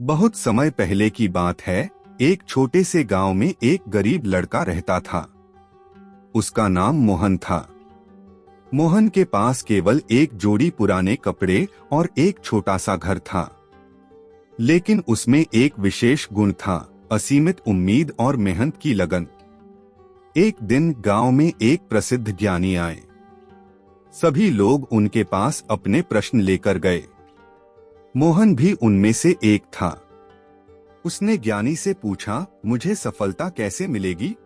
बहुत समय पहले की बात है। एक छोटे से गांव में एक गरीब लड़का रहता था। उसका नाम मोहन था। मोहन के पास केवल एक जोड़ी पुराने कपड़े और एक छोटा सा घर था। लेकिन उसमें एक विशेष गुण था, असीमित उम्मीद और मेहनत की लगन। एक दिन गांव में एक प्रसिद्ध ज्ञानी आए। सभी लोग उनके पास अपने प्रश्न लेकर गए। मोहन भी उनमें से एक था। उसने ज्ञानी से पूछा, मुझे सफलता कैसे मिलेगी?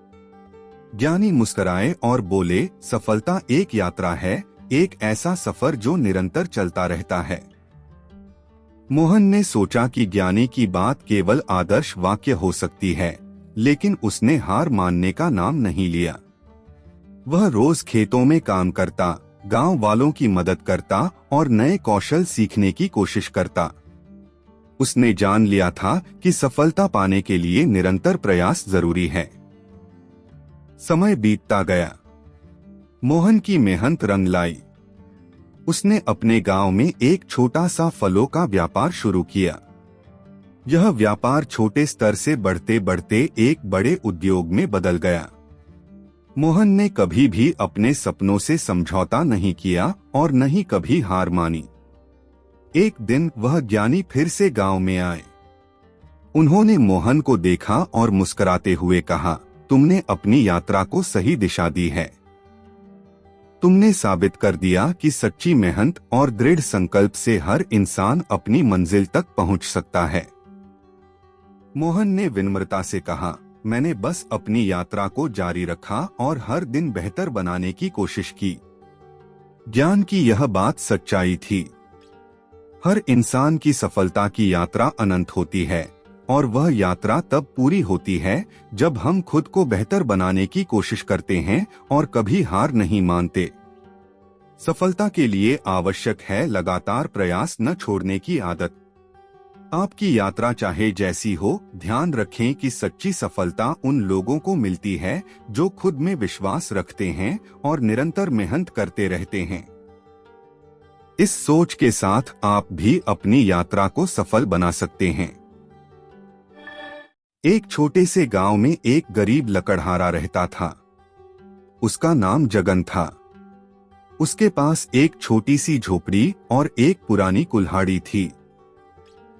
ज्ञानी मुस्कुराए और बोले, सफलता एक यात्रा है, एक ऐसा सफर जो निरंतर चलता रहता है। मोहन ने सोचा कि ज्ञानी की बात केवल आदर्श वाक्य हो सकती है, लेकिन उसने हार मानने का नाम नहीं लिया। वह रोज खेतों में काम करता, गांव वालों की मदद करता और नए कौशल सीखने की कोशिश करता। उसने जान लिया था कि सफलता पाने के लिए निरंतर प्रयास जरूरी है। समय बीतता गया। मोहन की मेहनत रंग लाई। उसने अपने गांव में एक छोटा सा फलों का व्यापार शुरू किया। यह व्यापार छोटे स्तर से बढ़ते बढ़ते एक बड़े उद्योग में बदल गया। मोहन ने कभी भी अपने सपनों से समझौता नहीं किया और न ही कभी हार मानी। एक दिन वह ज्ञानी फिर से गांव में आए। उन्होंने मोहन को देखा और मुस्कुराते हुए कहा, तुमने अपनी यात्रा को सही दिशा दी है। तुमने साबित कर दिया कि सच्ची मेहनत और दृढ़ संकल्प से हर इंसान अपनी मंजिल तक पहुंच सकता है। मोहन ने विनम्रता से कहा, मैंने बस अपनी यात्रा को जारी रखा और हर दिन बेहतर बनाने की कोशिश की। ज्ञान की यह बात सच्चाई थी। हर इंसान की सफलता की यात्रा अनंत होती है और वह यात्रा तब पूरी होती है जब हम खुद को बेहतर बनाने की कोशिश करते हैं और कभी हार नहीं मानते। सफलता के लिए आवश्यक है लगातार प्रयास न छोड़ने की आदत। आपकी यात्रा चाहे जैसी हो, ध्यान रखें कि सच्ची सफलता उन लोगों को मिलती है जो खुद में विश्वास रखते हैं और निरंतर मेहनत करते रहते हैं। इस सोच के साथ आप भी अपनी यात्रा को सफल बना सकते हैं। एक छोटे से गांव में एक गरीब लकड़हारा रहता था। उसका नाम जगन था। उसके पास एक छोटी सी झोपड़ी और एक पुरानी कुल्हाड़ी थी।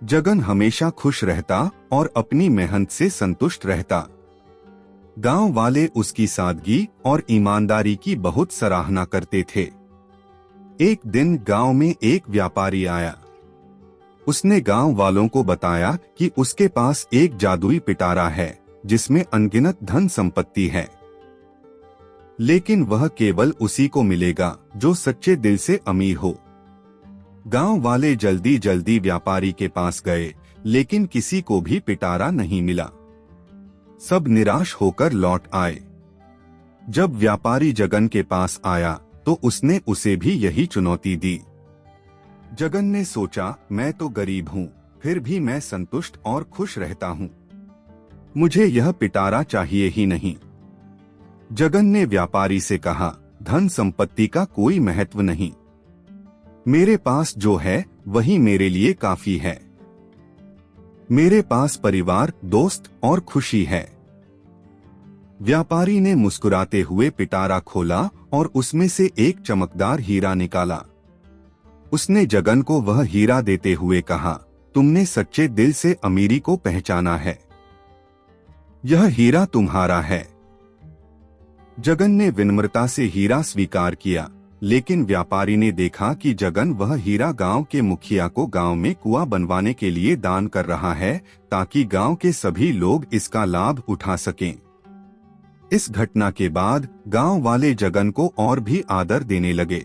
जगन हमेशा खुश रहता और अपनी मेहनत से संतुष्ट रहता। गांव वाले उसकी सादगी और ईमानदारी की बहुत सराहना करते थे। एक दिन गांव में एक व्यापारी आया। उसने गांव वालों को बताया कि उसके पास एक जादुई पिटारा है जिसमें अनगिनत धन संपत्ति है। लेकिन वह केवल उसी को मिलेगा जो सच्चे दिल से अमीर हो। गांव वाले जल्दी जल्दी व्यापारी के पास गए, लेकिन किसी को भी पिटारा नहीं मिला। सब निराश होकर लौट आए। जब व्यापारी जगन के पास आया तो उसने उसे भी यही चुनौती दी। जगन ने सोचा, मैं तो गरीब हूँ, फिर भी मैं संतुष्ट और खुश रहता हूँ। मुझे यह पिटारा चाहिए ही नहीं। जगन ने व्यापारी से कहा, धन संपत्ति का कोई महत्व नहीं। मेरे पास जो है वही मेरे लिए काफी है। मेरे पास परिवार, दोस्त और खुशी है। व्यापारी ने मुस्कुराते हुए पिटारा खोला और उसमें से एक चमकदार हीरा निकाला। उसने जगन को वह हीरा देते हुए कहा, तुमने सच्चे दिल से अमीरी को पहचाना है। यह हीरा तुम्हारा है। जगन ने विनम्रता से हीरा स्वीकार किया, लेकिन व्यापारी ने देखा कि जगन वह हीरा गांव के मुखिया को गांव में कुआं बनवाने के लिए दान कर रहा है, ताकि गांव के सभी लोग इसका लाभ उठा सकें। इस घटना के बाद गांव वाले जगन को और भी आदर देने लगे।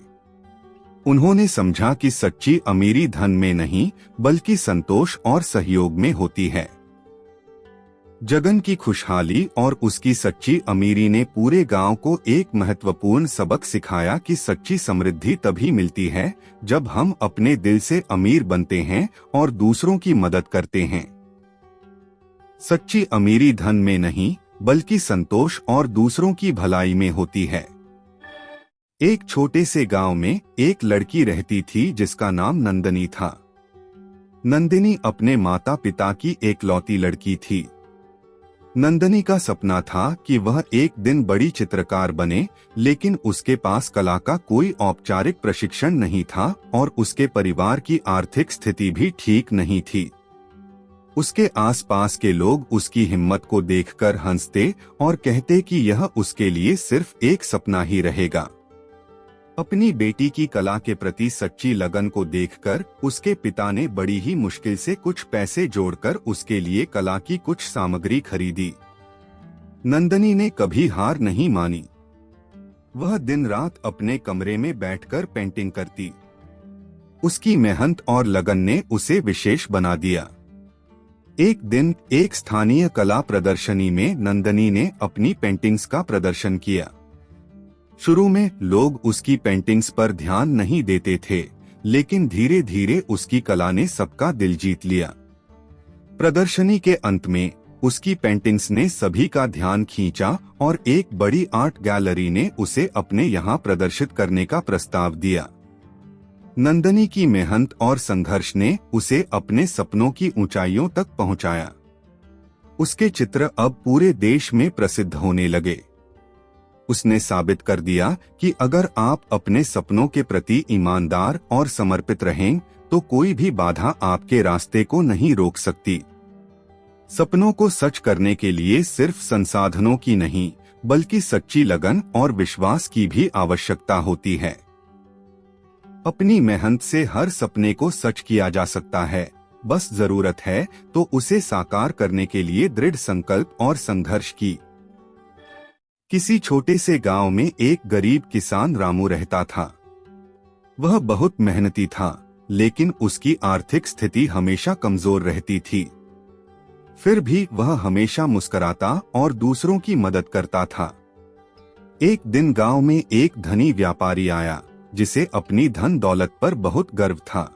उन्होंने समझा कि सच्ची अमीरी धन में नहीं, बल्कि संतोष और सहयोग में होती है। जगन की खुशहाली और उसकी सच्ची अमीरी ने पूरे गांव को एक महत्वपूर्ण सबक सिखाया कि सच्ची समृद्धि तभी मिलती है जब हम अपने दिल से अमीर बनते हैं और दूसरों की मदद करते हैं। सच्ची अमीरी धन में नहीं, बल्कि संतोष और दूसरों की भलाई में होती है। एक छोटे से गांव में एक लड़की रहती थी जिसका नाम नंदनी था। नंदिनी अपने माता पिता की एकलौती लड़की थी। नंदिनी का सपना था कि वह एक दिन बड़ी चित्रकार बने, लेकिन उसके पास कला का कोई औपचारिक प्रशिक्षण नहीं था और उसके परिवार की आर्थिक स्थिति भी ठीक नहीं थी। उसके आसपास के लोग उसकी हिम्मत को देखकर हंसते और कहते कि यह उसके लिए सिर्फ एक सपना ही रहेगा। अपनी बेटी की कला के प्रति सच्ची लगन को देखकर उसके पिता ने बड़ी ही मुश्किल से कुछ पैसे जोड़कर उसके लिए कला की कुछ सामग्री खरीदी। नंदिनी ने कभी हार नहीं मानी। वह दिन रात अपने कमरे में बैठकर पेंटिंग करती। उसकी मेहनत और लगन ने उसे विशेष बना दिया। एक दिन एक स्थानीय कला प्रदर्शनी में नंदिनी ने अपनी पेंटिंग्स का प्रदर्शन किया। शुरू में लोग उसकी पेंटिंग्स पर ध्यान नहीं देते थे, लेकिन धीरे धीरे उसकी कला ने सबका दिल जीत लिया। प्रदर्शनी के अंत में उसकी पेंटिंग्स ने सभी का ध्यान खींचा और एक बड़ी आर्ट गैलरी ने उसे अपने यहाँ प्रदर्शित करने का प्रस्ताव दिया। नंदिनी की मेहनत और संघर्ष ने उसे अपने सपनों की ऊंचाइयों तक पहुंचाया। उसके चित्र अब पूरे देश में प्रसिद्ध होने लगे। उसने साबित कर दिया कि अगर आप अपने सपनों के प्रति ईमानदार और समर्पित रहें, तो कोई भी बाधा आपके रास्ते को नहीं रोक सकती। सपनों को सच करने के लिए सिर्फ संसाधनों की नहीं, बल्कि सच्ची लगन और विश्वास की भी आवश्यकता होती है। अपनी मेहनत से हर सपने को सच किया जा सकता है, बस जरूरत है तो उसे साकार करने के लिए दृढ़ संकल्प और संघर्ष की। किसी छोटे से गांव में एक गरीब किसान रामू रहता था। वह बहुत मेहनती था, लेकिन उसकी आर्थिक स्थिति हमेशा कमजोर रहती थी। फिर भी वह हमेशा मुस्कुराता और दूसरों की मदद करता था। एक दिन गांव में एक धनी व्यापारी आया, जिसे अपनी धन दौलत पर बहुत गर्व था।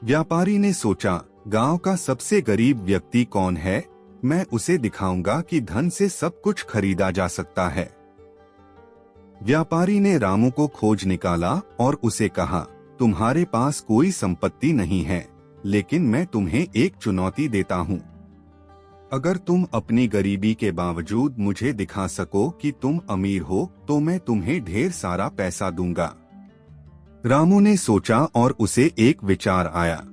व्यापारी ने सोचा, गांव का सबसे गरीब व्यक्ति कौन है, मैं उसे दिखाऊंगा कि धन से सब कुछ खरीदा जा सकता है। व्यापारी ने रामू को खोज निकाला और उसे कहा, तुम्हारे पास कोई संपत्ति नहीं है, लेकिन मैं तुम्हें एक चुनौती देता हूँ। अगर तुम अपनी गरीबी के बावजूद मुझे दिखा सको कि तुम अमीर हो, तो मैं तुम्हें ढेर सारा पैसा दूंगा। रामू ने सोचा और उसे एक विचार आया।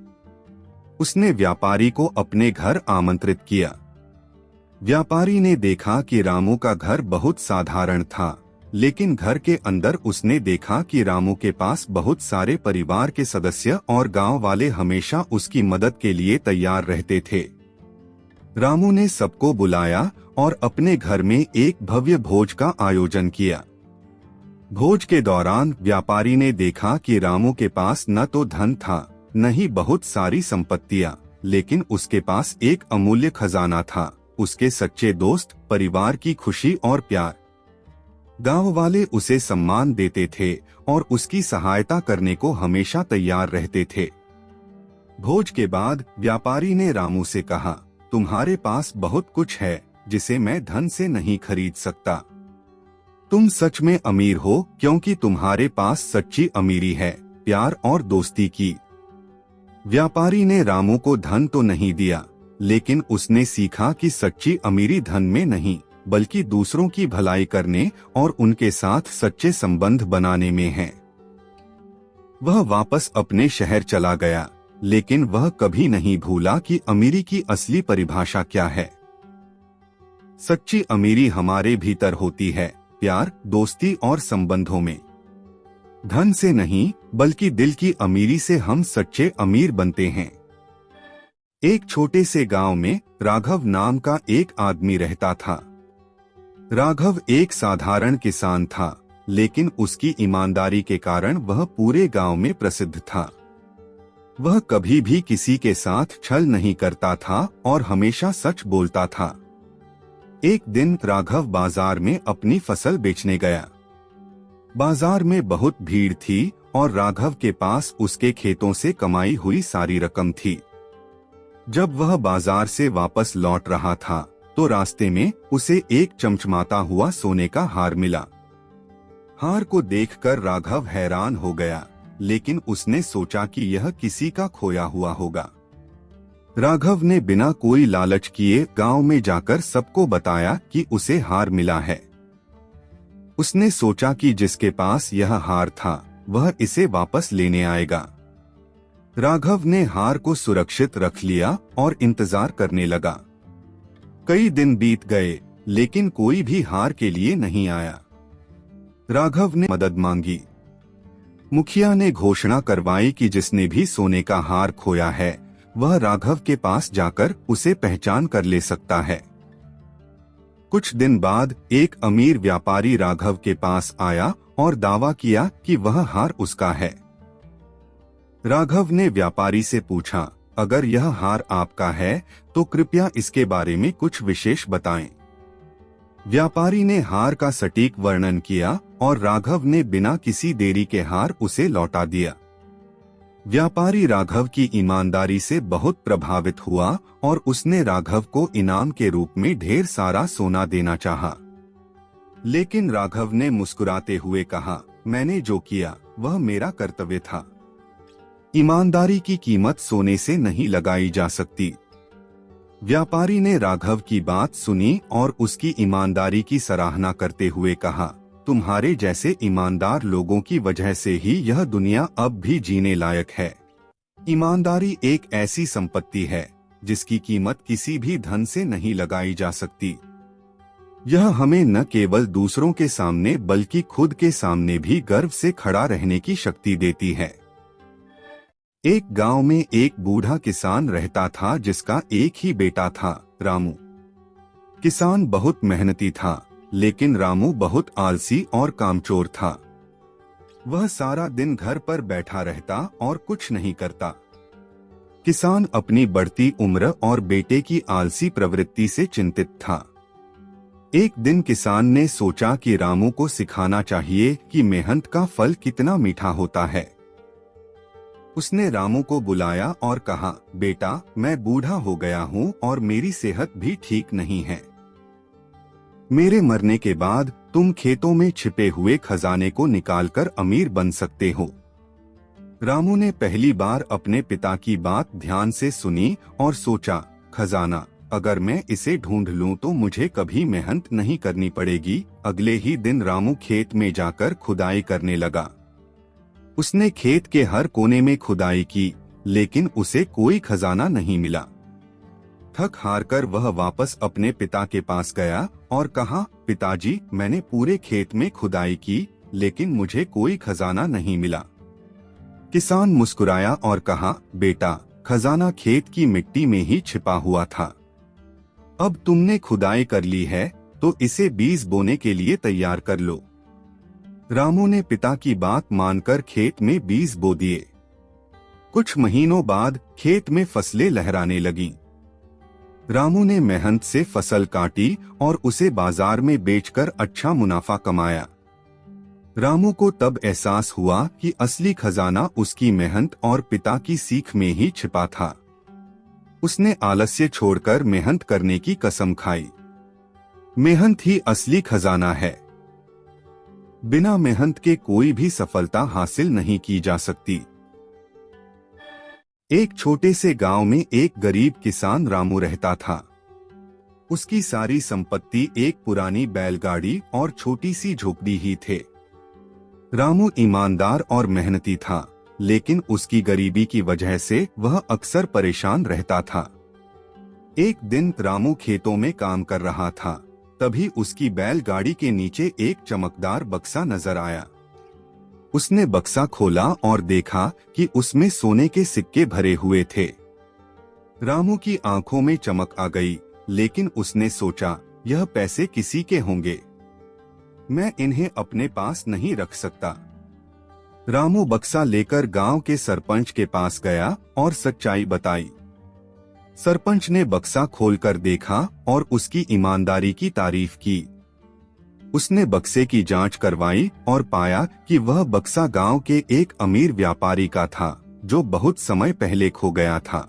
उसने व्यापारी को अपने घर आमंत्रित किया। व्यापारी ने देखा कि रामू का घर बहुत साधारण था, लेकिन घर के अंदर उसने देखा कि रामू के पास बहुत सारे परिवार के सदस्य और गांव वाले हमेशा उसकी मदद के लिए तैयार रहते थे। रामू ने सबको बुलाया और अपने घर में एक भव्य भोज का आयोजन किया। भोज के दौरान व्यापारी ने देखा कि रामू के पास न तो धन था, न ही बहुत सारी संपत्तियां, लेकिन उसके पास एक अमूल्य खजाना था, उसके सच्चे दोस्त, परिवार की खुशी और प्यार। गांव वाले उसे सम्मान देते थे और उसकी सहायता करने को हमेशा तैयार रहते थे। भोज के बाद व्यापारी ने रामू से कहा, तुम्हारे पास बहुत कुछ है जिसे मैं धन से नहीं खरीद सकता। तुम सच में अमीर हो क्योंकि तुम्हारे पास सच्ची अमीरी है, प्यार और दोस्ती की। व्यापारी ने रामू को धन तो नहीं दिया, लेकिन उसने सीखा कि सच्ची अमीरी धन में नहीं, बल्कि दूसरों की भलाई करने और उनके साथ सच्चे संबंध बनाने में है। वह वापस अपने शहर चला गया, लेकिन वह कभी नहीं भूला कि अमीरी की असली परिभाषा क्या है। सच्ची अमीरी हमारे भीतर होती है, प्यार, दोस्ती और संबंधों में। धन से नहीं, बल्कि दिल की अमीरी से हम सच्चे अमीर बनते हैं। एक छोटे से गांव में राघव नाम का एक आदमी रहता था। राघव एक साधारण किसान था, लेकिन उसकी ईमानदारी के कारण वह पूरे गांव में प्रसिद्ध था। वह कभी भी किसी के साथ छल नहीं करता था और हमेशा सच बोलता था। एक दिन राघव बाजार में अपनी फसल बेचने गया। बाजार में बहुत भीड़ थी और राघव के पास उसके खेतों से कमाई हुई सारी रकम थी। जब वह बाजार से वापस लौट रहा था, तो रास्ते में उसे एक चमचमाता हुआ सोने का हार मिला। हार को देखकर राघव हैरान हो गया, लेकिन उसने सोचा कि यह किसी का खोया हुआ होगा। राघव ने बिना कोई लालच किए गांव में जाकर सबको बताया कि उसे हार मिला है। उसने सोचा कि जिसके पास यह हार था वह इसे वापस लेने आएगा। राघव ने हार को सुरक्षित रख लिया और इंतजार करने लगा। कई दिन बीत गए लेकिन कोई भी हार के लिए नहीं आया। राघव ने मदद मांगी। मुखिया ने घोषणा करवाई कि जिसने भी सोने का हार खोया है वह राघव के पास जाकर उसे पहचान कर ले सकता है। कुछ दिन बाद एक अमीर व्यापारी राघव के पास आया और दावा किया कि वह हार उसका है। राघव ने व्यापारी से पूछा, अगर यह हार आपका है तो कृपया इसके बारे में कुछ विशेष बताएं। व्यापारी ने हार का सटीक वर्णन किया और राघव ने बिना किसी देरी के हार उसे लौटा दिया। व्यापारी राघव की ईमानदारी से बहुत प्रभावित हुआ और उसने राघव को इनाम के रूप में ढेर सारा सोना देना चाहा। लेकिन राघव ने मुस्कुराते हुए कहा, मैंने जो किया वह मेरा कर्तव्य था। ईमानदारी की कीमत सोने से नहीं लगाई जा सकती। व्यापारी ने राघव की बात सुनी और उसकी ईमानदारी की सराहना करते हुए कहा, तुम्हारे जैसे ईमानदार लोगों की वजह से ही यह दुनिया अब भी जीने लायक है। ईमानदारी एक ऐसी संपत्ति है जिसकी कीमत किसी भी धन से नहीं लगाई जा सकती। यह हमें न केवल दूसरों के सामने बल्कि खुद के सामने भी गर्व से खड़ा रहने की शक्ति देती है। एक गांव में एक बूढ़ा किसान रहता था जिसका एक ही बेटा था, रामू। किसान बहुत मेहनती था लेकिन रामू बहुत आलसी और कामचोर था। वह सारा दिन घर पर बैठा रहता और कुछ नहीं करता। किसान अपनी बढ़ती उम्र और बेटे की आलसी प्रवृत्ति से चिंतित था। एक दिन किसान ने सोचा कि रामू को सिखाना चाहिए कि मेहनत का फल कितना मीठा होता है। उसने रामू को बुलाया और कहा, बेटा, मैं बूढ़ा हो गया हूँ और मेरी सेहत भी ठीक नहीं है। मेरे मरने के बाद तुम खेतों में छिपे हुए खजाने को निकालकर अमीर बन सकते हो। रामू ने पहली बार अपने पिता की बात ध्यान से सुनी और सोचा, खजाना, अगर मैं इसे ढूंढ लूं तो मुझे कभी मेहनत नहीं करनी पड़ेगी। अगले ही दिन रामू खेत में जाकर खुदाई करने लगा। उसने खेत के हर कोने में खुदाई की लेकिन उसे कोई खजाना नहीं मिला। थक हार कर वह वापस अपने पिता के पास गया और कहा, पिताजी, मैंने पूरे खेत में खुदाई की लेकिन मुझे कोई खजाना नहीं मिला। किसान मुस्कुराया और कहा, बेटा, खजाना खेत की मिट्टी में ही छिपा हुआ था। अब तुमने खुदाई कर ली है तो इसे बीज बोने के लिए तैयार कर लो। रामू ने पिता की बात मानकर खेत में बीज बो दिए। कुछ महीनों बाद खेत में फसलें लहराने लगीं। रामू ने मेहनत से फसल काटी और उसे बाजार में बेचकर अच्छा मुनाफा कमाया। रामू को तब एहसास हुआ कि असली खजाना उसकी मेहनत और पिता की सीख में ही छिपा था। उसने आलस्य छोड़कर मेहनत करने की कसम खाई। मेहनत ही असली खजाना है। बिना मेहनत के कोई भी सफलता हासिल नहीं की जा सकती। एक छोटे से गांव में एक गरीब किसान रामू रहता था। उसकी सारी संपत्ति एक पुरानी बैलगाड़ी और छोटी सी झोपड़ी ही थे। रामू ईमानदार और मेहनती था लेकिन उसकी गरीबी की वजह से वह अक्सर परेशान रहता था। एक दिन रामू खेतों में काम कर रहा था, तभी उसकी बैलगाड़ी के नीचे एक चमकदार बक्सा नजर आया। उसने बक्सा खोला और देखा कि उसमें सोने के सिक्के भरे हुए थे। रामू की आंखों में चमक आ गई, लेकिन उसने सोचा, यह पैसे किसी के होंगे, मैं इन्हें अपने पास नहीं रख सकता। रामू बक्सा लेकर गांव के सरपंच के पास गया और सच्चाई बताई। सरपंच ने बक्सा खोलकर देखा और उसकी ईमानदारी की तारीफ की। उसने बक्से की जांच करवाई और पाया कि वह बक्सा गांव के एक अमीर व्यापारी का था जो बहुत समय पहले खो गया था।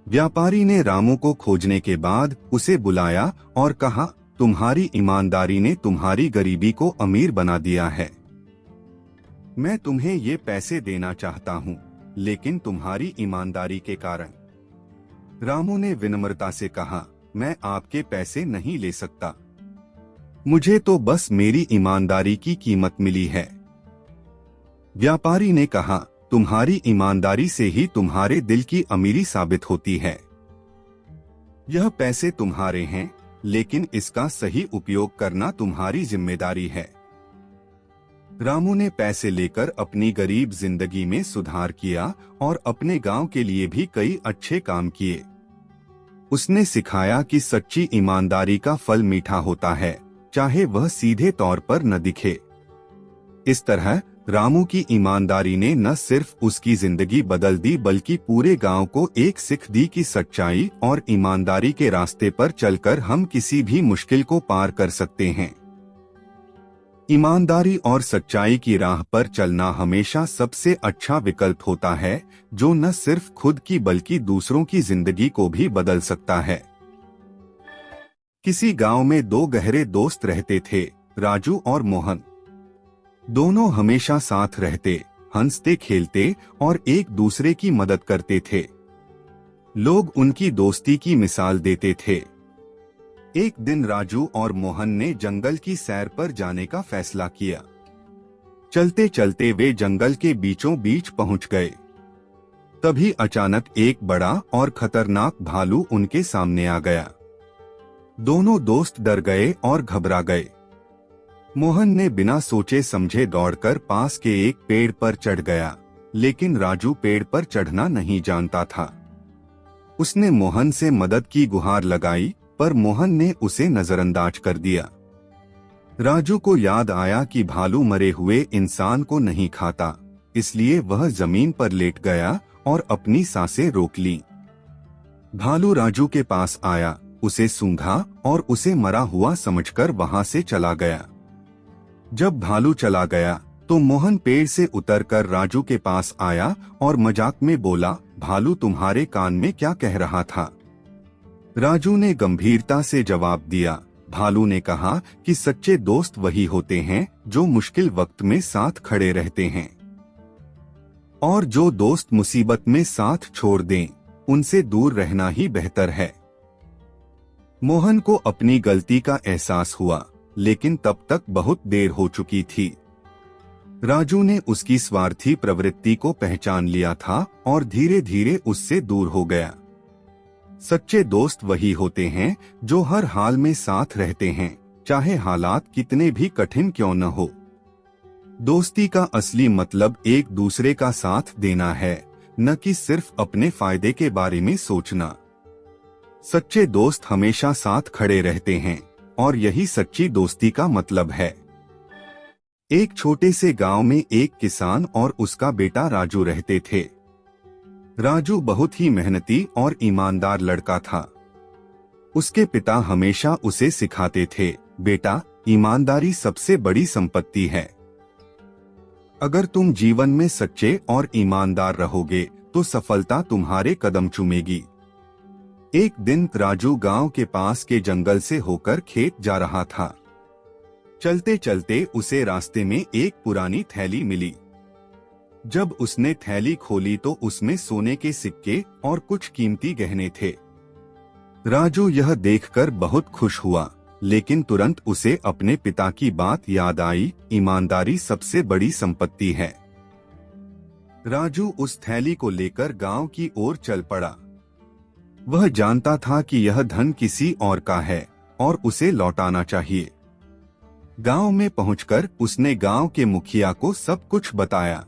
व्यापारी ने रामू को खोजने के बाद उसे बुलाया और कहा, तुम्हारी ईमानदारी ने तुम्हारी गरीबी को अमीर बना दिया है। मैं तुम्हें ये पैसे देना चाहता हूँ, लेकिन तुम्हारी ईमानदारी के कारण रामू ने विनम्रता से कहा, मैं आपके पैसे नहीं ले सकता। मुझे तो बस मेरी ईमानदारी की कीमत मिली है। व्यापारी ने कहा, तुम्हारी ईमानदारी से ही तुम्हारे दिल की अमीरी साबित होती है। यह पैसे तुम्हारे हैं, लेकिन इसका सही उपयोग करना तुम्हारी जिम्मेदारी है। रामू ने पैसे लेकर अपनी गरीब जिंदगी में सुधार किया और अपने गांव के लिए भी कई अच्छे काम किए। उसने सिखाया कि सच्ची ईमानदारी का फल मीठा होता है, चाहे वह सीधे तौर पर न दिखे। इस तरह रामू की ईमानदारी ने न सिर्फ उसकी जिंदगी बदल दी, बल्कि पूरे गांव को एक सीख दी कि सच्चाई और ईमानदारी के रास्ते पर चलकर हम किसी भी मुश्किल को पार कर सकते हैं। ईमानदारी और सच्चाई की राह पर चलना हमेशा सबसे अच्छा विकल्प होता है, जो न सिर्फ खुद की बल्कि दूसरों की जिंदगी को भी बदल सकता है। किसी गांव में दो गहरे दोस्त रहते थे, राजू और मोहन। दोनों हमेशा साथ रहते, हंसते खेलते और एक दूसरे की मदद करते थे। लोग उनकी दोस्ती की मिसाल देते थे। एक दिन राजू और मोहन ने जंगल की सैर पर जाने का फैसला किया। चलते चलते वे जंगल के बीचों बीच पहुंच गए। तभी अचानक एक बड़ा और खतरनाक भालू उनके सामने आ गया। दोनों दोस्त डर गए और घबरा गए। मोहन ने बिना सोचे समझे दौड़कर पास के एक पेड़ पर चढ़ गया, लेकिन राजू पेड़ पर चढ़ना नहीं जानता था। उसने मोहन से मदद की गुहार लगाई, पर मोहन ने उसे नजरअंदाज कर दिया। राजू को याद आया कि भालू मरे हुए इंसान को नहीं खाता, इसलिए वह जमीन पर लेट गया और अपनी सांसें रोक ली। भालू राजू के पास आया, उसे सूंघा और उसे मरा हुआ समझकर वहां से चला गया। जब भालू चला गया तो मोहन पेड़ से उतरकर राजू के पास आया और मजाक में बोला, भालू तुम्हारे कान में क्या कह रहा था? राजू ने गंभीरता से जवाब दिया, भालू ने कहा कि सच्चे दोस्त वही होते हैं जो मुश्किल वक्त में साथ खड़े रहते हैं, और जो दोस्त मुसीबत में साथ छोड़ दें, उनसे दूर रहना ही बेहतर है। मोहन को अपनी गलती का एहसास हुआ, लेकिन तब तक बहुत देर हो चुकी थी। राजू ने उसकी स्वार्थी प्रवृत्ति को पहचान लिया था और धीरे धीरे उससे दूर हो गया। सच्चे दोस्त वही होते हैं जो हर हाल में साथ रहते हैं, चाहे हालात कितने भी कठिन क्यों न हो। दोस्ती का असली मतलब एक दूसरे का साथ देना है, न कि सिर्फ अपने फायदे के बारे में सोचना। सच्चे दोस्त हमेशा साथ खड़े रहते हैं, और यही सच्ची दोस्ती का मतलब है। एक छोटे से गांव में एक किसान और उसका बेटा राजू रहते थे। राजू बहुत ही मेहनती और ईमानदार लड़का था। उसके पिता हमेशा उसे सिखाते थे, बेटा, ईमानदारी सबसे बड़ी संपत्ति है। अगर तुम जीवन में सच्चे और ईमानदार रहोगे तो सफलता तुम्हारे कदम चूमेगी। एक दिन राजू गांव के पास के जंगल से होकर खेत जा रहा था। चलते चलते उसे रास्ते में एक पुरानी थैली मिली। जब उसने थैली खोली तो उसमें सोने के सिक्के और कुछ कीमती गहने थे। राजू यह देखकर बहुत खुश हुआ, लेकिन तुरंत उसे अपने पिता की बात याद आई, ईमानदारी सबसे बड़ी संपत्ति है। राजू उस थैली को लेकर गांव की ओर चल पड़ा। वह जानता था कि यह धन किसी और का है और उसे लौटाना चाहिए। गांव में पहुंचकर उसने गांव के मुखिया को सब कुछ बताया।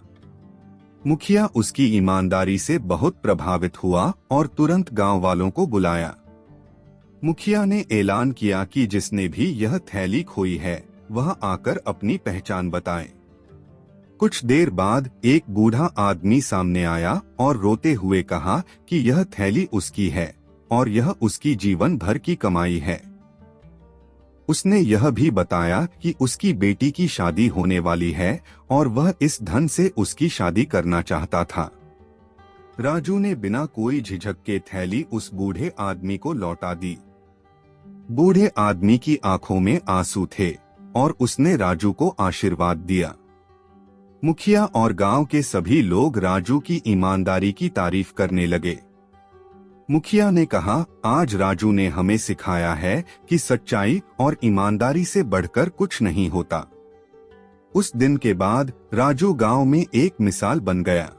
मुखिया उसकी ईमानदारी से बहुत प्रभावित हुआ और तुरंत गांव वालों को बुलाया। मुखिया ने ऐलान किया कि जिसने भी यह थैली खोई है वह आकर अपनी पहचान बताए। कुछ देर बाद एक बूढ़ा आदमी सामने आया और रोते हुए कहा कि यह थैली उसकी है और यह उसकी जीवन भर की कमाई है। उसने यह भी बताया कि उसकी बेटी की शादी होने वाली है और वह इस धन से उसकी शादी करना चाहता था। राजू ने बिना कोई झिझक के थैली उस बूढ़े आदमी को लौटा दी। बूढ़े आदमी की आंखों में आंसू थे और उसने राजू को आशीर्वाद दिया। मुखिया और गांव के सभी लोग राजू की ईमानदारी की तारीफ करने लगे। मुखिया ने कहा, आज राजू ने हमें सिखाया है कि सच्चाई और ईमानदारी से बढ़कर कुछ नहीं होता। उस दिन के बाद राजू गांव में एक मिसाल बन गया।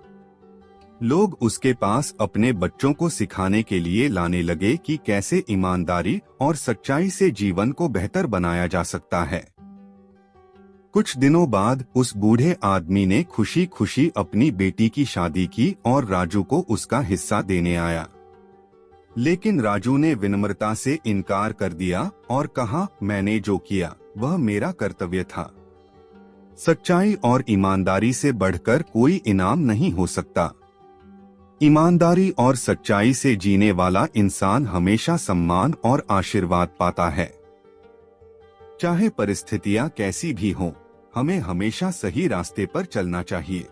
लोग उसके पास अपने बच्चों को सिखाने के लिए लाने लगे कि कैसे ईमानदारी और सच्चाई से जीवन को बेहतर बनाया जा सकता है। कुछ दिनों बाद उस बूढ़े आदमी ने खुशी खुशी अपनी बेटी की शादी की और राजू को उसका हिस्सा देने आया। लेकिन राजू ने विनम्रता से इनकार कर दिया और कहा, मैंने जो किया वह मेरा कर्तव्य था। सच्चाई और ईमानदारी से बढ़कर कोई इनाम नहीं हो सकता। ईमानदारी और सच्चाई से जीने वाला इंसान हमेशा सम्मान और आशीर्वाद पाता है। चाहे परिस्थितियां कैसी भी हों, हमें हमेशा सही रास्ते पर चलना चाहिए।